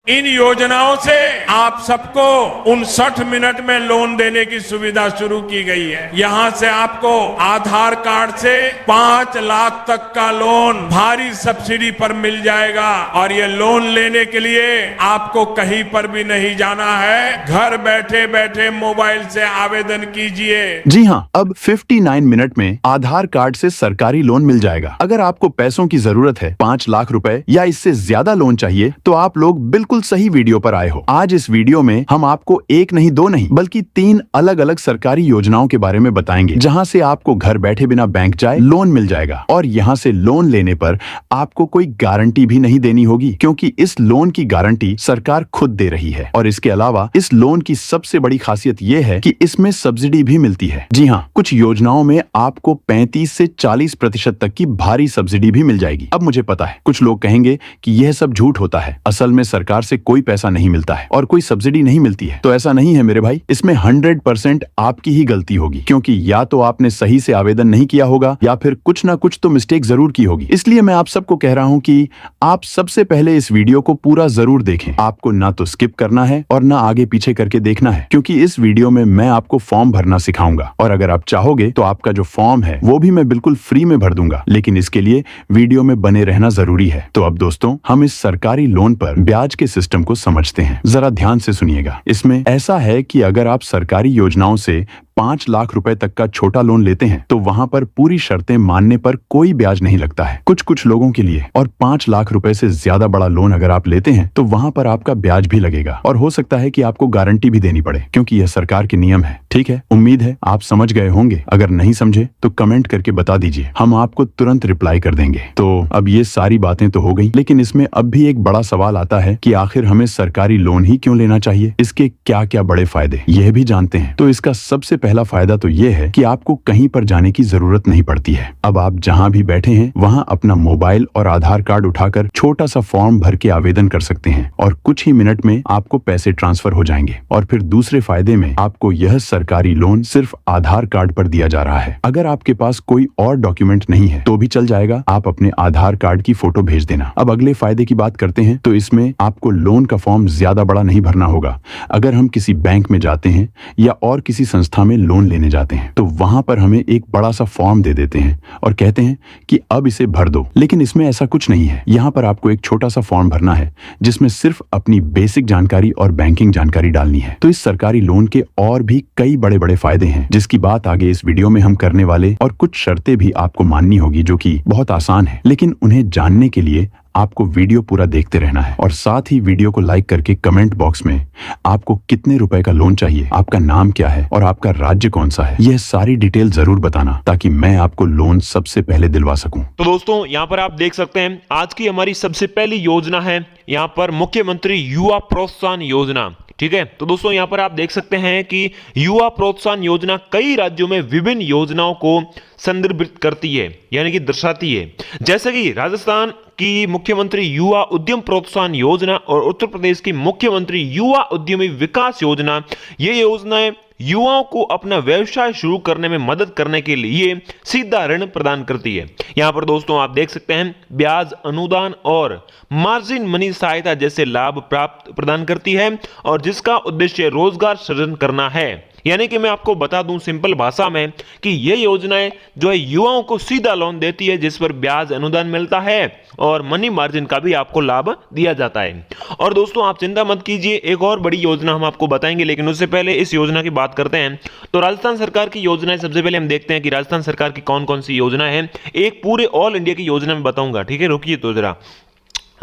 इन योजनाओं से आप सबको 59 मिनट में लोन देने की सुविधा शुरू की गई है। यहां से आपको आधार कार्ड से 5 लाख तक का लोन भारी सब्सिडी पर मिल जाएगा और ये लोन लेने के लिए आपको कहीं पर भी नहीं जाना है। घर बैठे बैठे मोबाइल से आवेदन कीजिए। जी हाँ, अब 59 मिनट में आधार कार्ड से सरकारी लोन मिल जाएगा। अगर आपको पैसों की जरूरत है, 5 लाख रुपए या इससे ज्यादा लोन चाहिए, तो आप लोग बिल्कुल सही वीडियो पर आए हो। आज इस वीडियो में हम आपको एक नहीं, दो नहीं, बल्कि 3 अलग अलग सरकारी योजनाओं के बारे में बताएंगे, जहां से आपको घर बैठे बिना बैंक जाए लोन मिल जाएगा। और यहां से लोन लेने पर आपको कोई गारंटी भी नहीं देनी होगी, क्योंकि इस लोन की गारंटी सरकार खुद दे रही है। और इसके अलावा इस लोन की सबसे बड़ी खासियत यह है कि इसमें सब्सिडी भी मिलती है। जी हाँ, कुछ योजनाओं में आपको 35 से 40% तक की भारी सब्सिडी भी मिल जाएगी। अब मुझे पता है कुछ लोग कहेंगे कि यह सब झूठ होता है, असल में सरकार से कोई पैसा नहीं मिलता है और कोई सब्सिडी नहीं मिलती है। तो ऐसा नहीं है मेरे भाई, इसमें 100% आपकी ही गलती होगी, क्योंकि या तो आपने सही से आवेदन नहीं किया होगा या फिर कुछ ना कुछ तो मिस्टेक जरूर की होगी। इसलिए मैं आप सबको कह रहा हूं कि आप सबसे पहले इस वीडियो को पूरा जरूर देखें। आपको ना तो स्किप करना है और ना आगे पीछे करके देखना है, क्योंकि इस वीडियो में मैं आपको फॉर्म भरना सिखाऊंगा। और अगर आप चाहोगे तो आपका जो फॉर्म है वो भी मैं बिल्कुल फ्री में भर दूंगा, लेकिन इसके लिए वीडियो में बने रहना जरूरी है। तो अब दोस्तों, हम इस सरकारी लोन पर ब्याज के सिस्टम को समझते हैं। जरा ध्यान से सुनिएगा। इसमें ऐसा है कि अगर आप सरकारी योजनाओं से 5 लाख रुपए तक का छोटा लोन लेते हैं तो वहां पर पूरी शर्तें मानने पर कोई ब्याज नहीं लगता है, कुछ लोगों के लिए। और 5 लाख रुपए से ज्यादा बड़ा लोन अगर आप लेते हैं तो वहां पर आपका ब्याज भी लगेगा और हो सकता है कि आपको गारंटी भी देनी पड़े, क्योंकि यह सरकार के नियम है। ठीक है, उम्मीद है आप समझ गए होंगे। अगर नहीं समझे तो कमेंट करके बता दीजिए, हम आपको तुरंत रिप्लाई कर देंगे। तो अब ये सारी बातें तो हो गई, लेकिन इसमें अब भी एक बड़ा सवाल आता है कि आखिर हमें सरकारी लोन ही क्यों लेना चाहिए, इसके क्या क्या बड़े फायदे यह भी जानते हैं। तो इसका सबसे पहला फायदा तो यह है कि आपको कहीं पर जाने की जरूरत नहीं पड़ती है। अब आप जहां भी बैठे हैं वहां अपना मोबाइल और आधार कार्ड उठाकर छोटा सा फॉर्म भर के आवेदन कर सकते हैं और कुछ ही मिनट में आपको पैसे ट्रांसफर हो जाएंगे। और फिर दूसरे फायदे में आपको यह सरकारी लोन सिर्फ आधार कार्ड पर दिया जा रहा है। अगर आपके पास कोई और डॉक्यूमेंट नहीं है तो भी चल जाएगा, आप अपने आधार कार्ड की फोटो भेज देना। अब अगले फायदे की बात करते हैं, तो इसमें आपको लोन का फॉर्म ज्यादा बड़ा नहीं भरना होगा। अगर हम किसी बैंक में जाते हैं या और किसी संस्था में लोन लेने जाते हैं तो वहां पर हमें एक बड़ा सा फॉर्म दे देते हैं और कहते हैं कि अब इसे भर दो, लेकिन इसमें ऐसा कुछ नहीं है। यहाँ पर आपको एक छोटा सा फॉर्म भरना है जिसमें सिर्फ अपनी बेसिक जानकारी और बैंकिंग जानकारी डालनी है। तो इस सरकारी लोन के और भी कई बड़े बड़े फायदे हैं, जिसकी बात आगे इस वीडियो में हम करने वाले, और कुछ शर्तें भी आपको माननी होगी जो कि बहुत आसान है, लेकिन उन्हें जानने के लिए आपको वीडियो पूरा देखते रहना है। और साथ ही वीडियो को लाइक करके कमेंट बॉक्स में आपको कितने रुपए का लोन चाहिए, आपका नाम क्या है और आपका राज्य कौन सा है, यह सारी डिटेल जरूर बताना, ताकि मैं आपको लोन सबसे पहले दिलवा सकूं। तो दोस्तों, यहाँ पर आप देख सकते हैं आज की हमारी सबसे पहली योजना है यहाँ पर मुख्यमंत्री युवा प्रोत्साहन योजना। ठीक है, तो दोस्तों यहाँ पर आप देख सकते हैं कि युवा प्रोत्साहन योजना कई राज्यों में विभिन्न योजनाओं को संदर्भित करती है, यानी कि दर्शाती है। जैसे कि राजस्थान की मुख्यमंत्री युवा उद्यम प्रोत्साहन योजना और उत्तर प्रदेश की मुख्यमंत्री युवा उद्यमी विकास योजना, ये योजनाएं युवाओं को अपना व्यवसाय शुरू करने में मदद करने के लिए सीधा ऋण प्रदान करती है। यहां पर दोस्तों आप देख सकते हैं ब्याज अनुदान और मार्जिन मनी सहायता जैसे लाभ प्राप्त प्रदान करती है, और जिसका उद्देश्य रोजगार सृजन करना है। यानी कि मैं आपको बता दूं सिंपल भाषा में कि ये योजनाएं जो है युवाओं को सीधा लोन देती है, जिस पर ब्याज अनुदान मिलता है और मनी मार्जिन का भी आपको लाभ दिया जाता है। और दोस्तों आप चिंता मत कीजिए, एक और बड़ी योजना हम आपको बताएंगे, लेकिन उससे पहले इस योजना की बात करते हैं। तो राजस्थान सरकार की योजनाएं, सबसे पहले हम देखते हैं कि राजस्थान सरकार की कौन कौन सी योजना है। एक पूरे ऑल इंडिया की योजना में बताऊंगा, ठीक है, रुकिए तो जरा,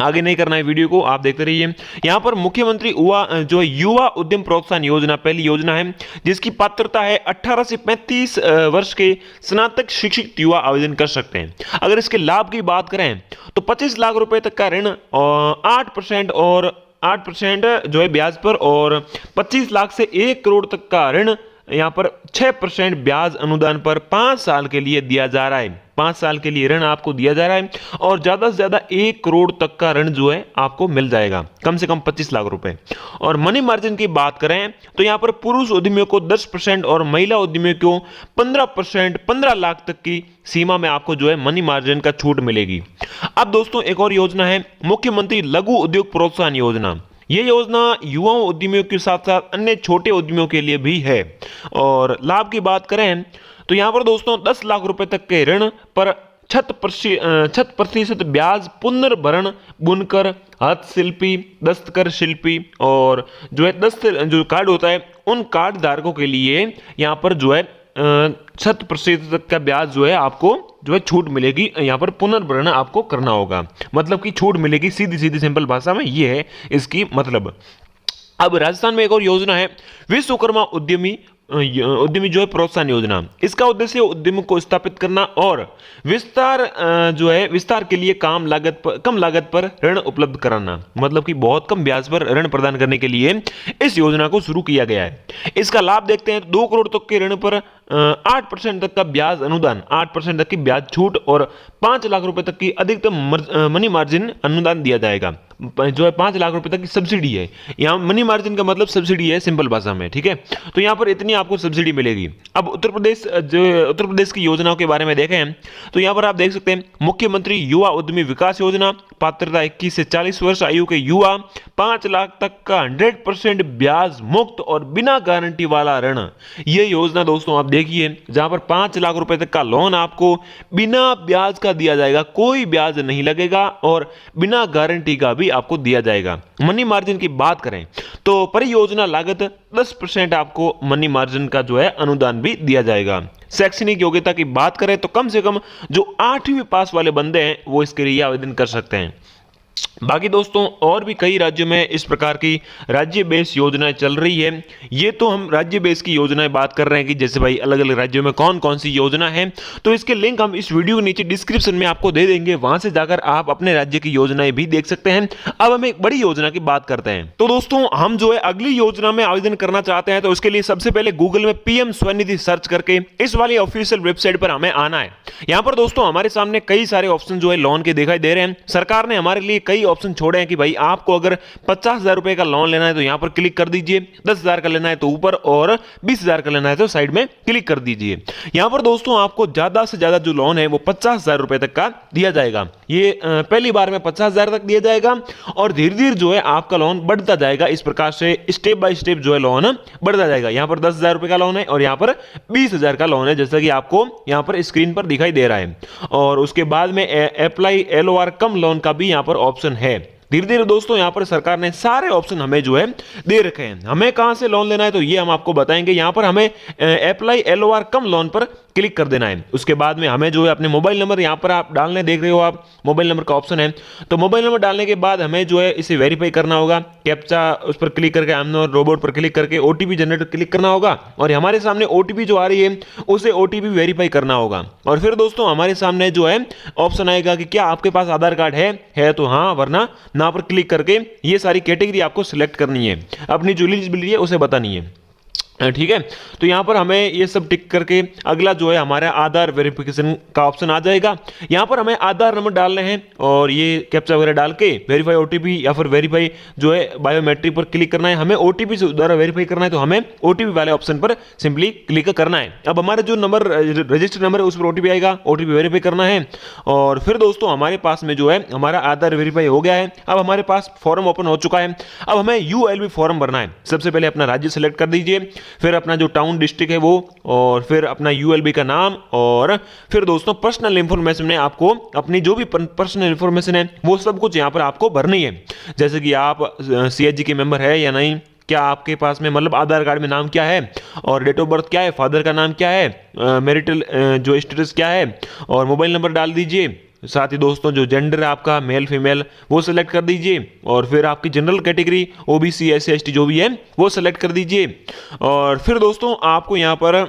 आगे नहीं करना है वीडियो को, आप देखते रहिए। यहां पर मुख्यमंत्री जो युवा उद्यम प्रोत्साहन योजना पहली योजना है, जिसकी पात्रता है 18 से 35 वर्ष के स्नातक शिक्षित युवा आवेदन कर सकते हैं। अगर इसके लाभ की बात करें तो 25 लाख रुपए तक का ऋण 8% और 8% जो है ब्याज पर, और 25 लाख से 1 करोड़ तक का ऋण यहां पर 6% ब्याज अनुदान पर 5 साल के लिए दिया जा रहा है। 5 साल के लिए ऋण आपको दिया जा रहा है, और ज्यादा से ज्यादा 1 करोड़ तक का ऋण जो है आपको मिल जाएगा, कम से कम 25 लाख रुपए। और मनी मार्जिन की बात करें तो यहां पर पुरुष उद्यमियों को 10% और महिला उद्यमियों को 15%, 15 लाख तक की सीमा में आपको जो है मनी मार्जिन का छूट मिलेगी। अब दोस्तों एक और योजना है मुख्यमंत्री लघु उद्योग प्रोत्साहन योजना। ये योजना युवाओं उद्यमियों के साथ साथ अन्य छोटे उद्यमियों के लिए भी है। और लाभ की बात करें तो यहाँ पर दोस्तों 10 लाख रुपए तक के ऋण पर 6% ब्याज, पुनर्भरण, बुनकर, हस्तशिल्पी, दस्तकर शिल्पी और जो है जो कार्ड होता है उन कार्ड धारकों के लिए यहाँ पर जो है 6% तक का ब्याज जो है आपको जो है छूट मिलेगी। यहाँ पर पुनर्भरण आपको करना होगा, मतलब कि छूट मिलेगी, सीधी सीधी सिंपल भाषा में ये है इसकी मतलब। अब राजस्थान में एक और योजना है विश्वकर्मा उद्यमी जो है प्रोत्साहन योजना। इसका उद्देश्य उद्यम को स्थापित करना और विस्तार के लिए कम लागत पर ऋण उपलब्ध कराना, मतलब कि बहुत कम ब्याज पर ऋण प्रदान करने के लिए इस योजना को शुरू किया गया है। इसका लाभ देखते हैं। 2 करोड़ तक के ऋण पर 8% तक का ब्याज अनुदान, 8% तक की ब्याज छूट और 5 लाख रुपए तक की अधिकतम मनी मार्जिन अनुदान दिया जाएगा। जो है 5 लाख रुपए तक की सब्सिडी है। यहाँ मनी मार्जिन का मतलब सब्सिडी है सिंपल भाषा में, ठीक है। तो यहाँ पर इतनी आपको सब्सिडी मिलेगी। अब उत्तर प्रदेश की योजनाओं के बारे में देखें तो यहाँ पर आप देख सकते हैं मुख्यमंत्री युवा उद्यमी विकास योजना, पात्रता 21 से 40 वर्ष आयु के युवा, 5 लाख तक का 100% ब्याज मुक्त और बिना गारंटी वाला ऋण। ये योजना दोस्तों आप देखिए, जहां पर 5 लाख रुपए तक का लोन आपको बिना ब्याज का दिया जाएगा, कोई ब्याज नहीं लगेगा और बिना गारंटी का भी आपको दिया जाएगा। मनी मार्जिन की बात करें तो परियोजना लागत 10% आपको मनी मार्जिन का जो है अनुदान भी दिया जाएगा। शैक्षणिक योग्यता की बात करें तो कम से कम जो 8वीं पास वाले बंदे हैं वो इसके लिए आवेदन कर सकते हैं। बाकी दोस्तों और भी कई राज्यों में इस प्रकार की राज्य बेस योजनाएं चल रही है। ये तो हम राज्य बेस की योजनाएं बात कर रहे हैं कि जैसे भाई अलग अलग राज्यों में कौन कौन सी योजना है, तो इसके लिंक हम इस वीडियो के नीचे डिस्क्रिप्शन में आपको दे देंगे, वहां से जाकर आप अपने राज्य की योजनाएं भी देख सकते हैं। अब हम एक बड़ी योजना की बात करते हैं। तो दोस्तों हम जो है अगली योजना में आवेदन करना चाहते हैं तो उसके लिए सबसे पहले गूगल में पीएम स्वनिधि सर्च करके इस वाली ऑफिशियल वेबसाइट पर हमें आना है। यहां पर दोस्तों हमारे सामने कई सारे ऑप्शन जो है लोन के दिखाई दे रहे हैं। सरकार ने हमारे लिए कई ऑप्शन छोड़े हैं कि भाई आपको अगर 50,000 रुपए का लोन लेना है तो यहां पर क्लिक कर दीजिए, 10,000 का लेना है तो ऊपर और 20,000 का लेना है तो साइड में क्लिक कर दीजिए। यहां पर दोस्तों आपको ज्यादा से ज्यादा जो लोन है वो 50,000 रुपए तक का दिया जाएगा। ये पहली बार में 50,000 तक दिया जाएगा और धीरे धीरे जो है आपका लोन बढ़ता जाएगा। इस प्रकार से स्टेप बाय स्टेप जो है लोन बढ़ता जाएगा। यहां पर 10,000 रुपए का लोन है और यहां पर 20,000 का लोन है, जैसा कि आपको यहां पर स्क्रीन पर दिखाई दे रहा है। और उसके बाद में अप्लाई LOR कम लोन का भी यहां पर ऑप्शन है। धीरे धीरे दोस्तों यहां पर सरकार ने सारे ऑप्शन हमें जो है दे रखे हैं। हमें कहां से लोन लेना है तो ये हम आपको बताएंगे। यहां पर हमें अप्लाई LOR कम लोन पर क्लिक कर देना है। उसके बाद में हमें जो है अपने मोबाइल नंबर यहां पर आप डालने देख रहे हो, आप मोबाइल नंबर का ऑप्शन है, तो मोबाइल नंबर डालने के बाद हमें जो है इसे वेरीफाई करना होगा। कैप्चा उस पर क्लिक करके आई एम नॉट रोबोट पर क्लिक करके OTP जनरेट क्लिक करना होगा और हमारे सामने OTP जो आ रही है उसे OTP वेरीफाई करना होगा। और फिर दोस्तों हमारे सामने जो है ऑप्शन आएगा कि क्या आपके पास आधार कार्ड है तो हाँ, वरना ना पर क्लिक करके ये सारी कैटेगरी आपको सिलेक्ट करनी है, अपनी जो एलिजिबिलिटी है उसे बतानी है, ठीक है। तो यहां पर हमें ये सब टिक करके अगला जो है हमारा आधार वेरिफिकेशन का ऑप्शन आ जाएगा। यहां पर हमें आधार नंबर डालने हैं और ये कैप्चा वगैरह डाल के वेरीफाई OTP या फिर वेरीफाई जो है बायोमेट्रिक पर क्लिक करना है। हमें OTP से द्वारा वेरीफाई करना है तो हमें OTP वाले ऑप्शन पर सिंपली क्लिक करना है। अब हमारा जो नंबर रजिस्टर्ड नंबर है उस पर OTP आएगा, OTP वेरीफाई करना है और फिर दोस्तों हमारे पास में जो है हमारा आधार वेरीफाई हो गया है। अब हमारे पास फॉर्म ओपन हो चुका है। अब हमें ULB फॉर्म भरना है। सबसे पहले अपना राज्य सेलेक्ट कर दीजिए, फिर अपना जो टाउन डिस्ट्रिक्ट है वो, और फिर अपना ULB का नाम, और फिर दोस्तों पर्सनल इंफॉर्मेशन में आपको अपनी जो भी पर्सनल इंफॉर्मेशन है वो सब कुछ यहां पर आपको भरनी है। जैसे कि आप CHG के मेंबर है या नहीं, क्या आपके पास में मतलब आधार कार्ड में नाम क्या है और डेट ऑफ बर्थ क्या है, फादर का नाम क्या है, मैरिटल जो स्टेटस क्या है, और मोबाइल नंबर डाल दीजिए। साथ ही दोस्तों जो जेंडर है आपका मेल फीमेल वो सेलेक्ट कर दीजिए और फिर आपकी general category OBC SC ST जो भी है वो सेलेक्ट कर दीजिए। और फिर दोस्तों आपको यहाँ पर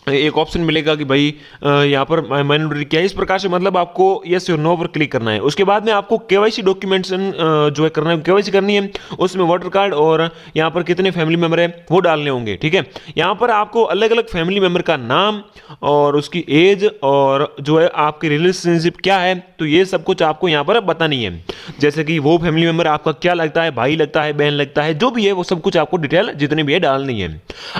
एक ऑप्शन मिलेगा कि भाई यहाँ पर माइनॉरिटी क्या है, इस प्रकार से मतलब आपको यस और नो पर क्लिक करना है। उसके बाद में आपको KYC डॉक्यूमेंटेशन जो है करना है, KYC करनी है। उसमें वोटर कार्ड और यहाँ पर कितने फैमिली मेंबर है वो डालने होंगे, ठीक है। यहाँ पर आपको अलग अलग फैमिली मेंबर का नाम और उसकी एज और जो है आपकी रिलेशनशिप क्या है, तो ये सब कुछ आपको यहाँ पर बतानी है। जैसे कि वो फैमिली मेंबर आपका क्या लगता है, भाई लगता है, बहन लगता है, जो भी है वो सब कुछ आपको डिटेल जितनी भी है डालनी है।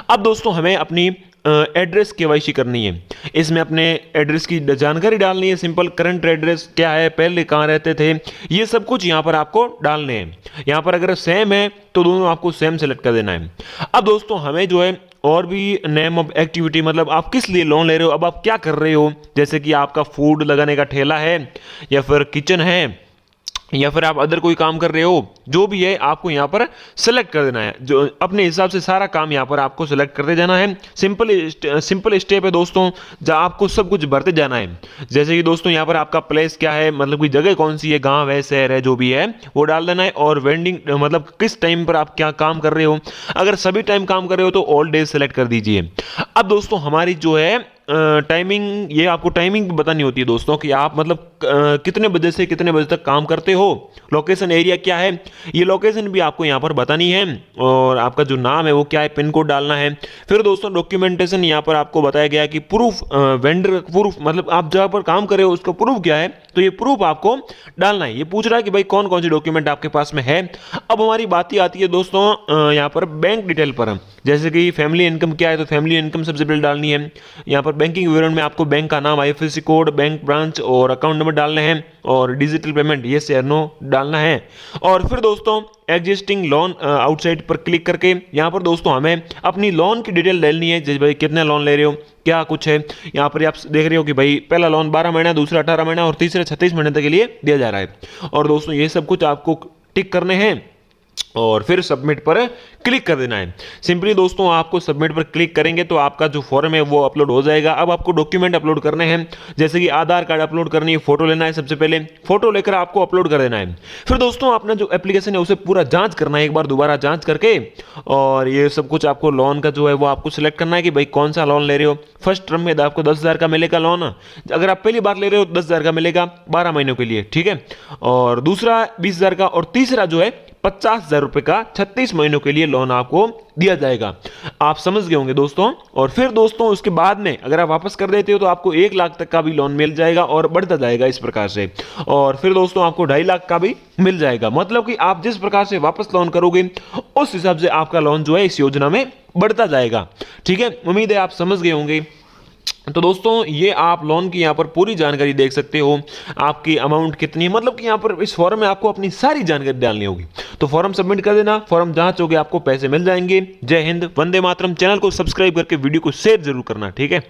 अब दोस्तों हमें अपनी एड्रेस केवाईसी करनी है। इसमें अपने एड्रेस की जानकारी डालनी है, सिंपल करंट एड्रेस क्या है, पहले कहाँ रहते थे, ये सब कुछ यहाँ पर आपको डालने हैं। यहाँ पर अगर सेम है तो दोनों आपको सेम सेलेक्ट कर देना है। अब दोस्तों हमें जो है और भी नेम ऑफ एक्टिविटी, मतलब आप किस लिए लोन ले रहे हो, अब आप क्या कर रहे हो, जैसे कि आपका फूड लगाने का ठेला है या फिर किचन है या फिर आप अदर कोई काम कर रहे हो, जो भी है आपको यहाँ पर सेलेक्ट कर देना है। जो अपने हिसाब से सारा काम यहाँ पर आपको सेलेक्ट करते जाना है। सिंपल स्टेप है दोस्तों, जहाँ आपको सब कुछ भरते जाना है। जैसे कि दोस्तों यहाँ पर आपका प्लेस क्या है, मतलब कि जगह कौन सी है, गांव है, शहर है, जो भी है वो डाल देना है। और वेंडिंग मतलब किस टाइम पर आप क्या काम कर रहे हो, अगर सभी टाइम काम कर रहे हो तो ऑल डेज सेलेक्ट कर दीजिए। अब दोस्तों हमारी जो है टाइमिंग, ये आपको टाइमिंग बतानी होती है दोस्तों कि आप मतलब कितने बजे से कितने बजे तक काम करते हो, लोकेशन एरिया क्या है, ये लोकेशन भी आपको यहाँ पर बतानी है। और आपका जो नाम है वो क्या है, पिन कोड डालना है। फिर दोस्तों डॉक्यूमेंटेशन यहाँ पर आपको बताया गया कि प्रूफ, वेंडर प्रूफ, मतलब आप जहाँ पर काम कर रहे हो उसका प्रूफ क्या है, तो ये प्रूफ आपको डालना है। ये पूछ रहा है कि भाई कौन कौन सी डॉक्यूमेंट आपके पास में है। अब हमारी बात ही आती है दोस्तों यहाँ पर बैंक डिटेल पर, जैसे कि फैमिली इनकम क्या है, तो फैमिली इनकम सबसे पहले डालनी है। यहाँ पर बैंकिंग विवरण में आपको बैंक का नाम, आईएफएससी कोड, बैंक ब्रांच और अकाउंट नंबर डालने हैं। और डिजिटल पेमेंट येस या नो डालना है। और फिर दोस्तों एग्जिस्टिंग लोन आउटसाइड पर क्लिक करके यहाँ पर दोस्तों हमें अपनी लोन की डिटेल डालनी है, जैसे भाई कितने लोन ले रहे हो, क्या कुछ है। यहाँ पर आप देख रहे हो कि भाई पहला लोन 12 महीना, दूसरा 18 महीना और तीसरा 36 महीने तक के लिए दिया जा रहा है। और दोस्तों ये सब कुछ आपको टिक करने हैं और फिर सबमिट पर क्लिक कर देना है। सिंपली दोस्तों आपको सबमिट पर क्लिक करेंगे तो आपका जो फॉर्म है वो अपलोड हो जाएगा। अब आपको डॉक्यूमेंट अपलोड करने हैं, जैसे कि आधार कार्ड अपलोड करनी है, फोटो लेना है, सबसे पहले फोटो लेकर आपको अपलोड कर देना है। फिर दोस्तों अपना जो एप्लीकेशन है उसे पूरा जांच करना है, एक बार दोबारा जांच करके। और ये सब कुछ आपको लोन का जो है वो आपको सिलेक्ट करना है कि भाई कौन सा लोन ले रहे हो। फर्स्ट टर्म में आपको 10,000 का मिलेगा लोन, अगर आप पहली बार ले रहे हो 10,000 का मिलेगा 12 महीनों के लिए, ठीक है। और दूसरा 20,000 का, और तीसरा जो है 50,000 रुपए का 36 महीनों के लिए लोन आपको दिया जाएगा। आप समझ गए होंगे दोस्तों। और फिर दोस्तों उसके बाद में अगर आप वापस कर देते हो तो आपको 1 लाख तक का भी लोन मिल जाएगा और बढ़ता जाएगा इस प्रकार से। और फिर दोस्तों आपको 2.5 लाख का भी मिल जाएगा, मतलब कि आप जिस प्रकार से वापस लोन करोगे उस हिसाब से आपका लोन जो है इस योजना में बढ़ता जाएगा, ठीक है। उम्मीद है आप समझ गए होंगे। तो दोस्तों ये आप लोन की यहाँ पर पूरी जानकारी देख सकते हो, आपकी अमाउंट कितनी है, मतलब कि यहाँ पर इस फॉर्म में आपको अपनी सारी जानकारी डालनी होगी। तो फॉर्म सबमिट कर देना, फॉर्म जांचोगे आपको पैसे मिल जाएंगे। जय हिंद, वंदे मातरम। चैनल को सब्सक्राइब करके वीडियो को शेयर जरूर करना, ठीक है।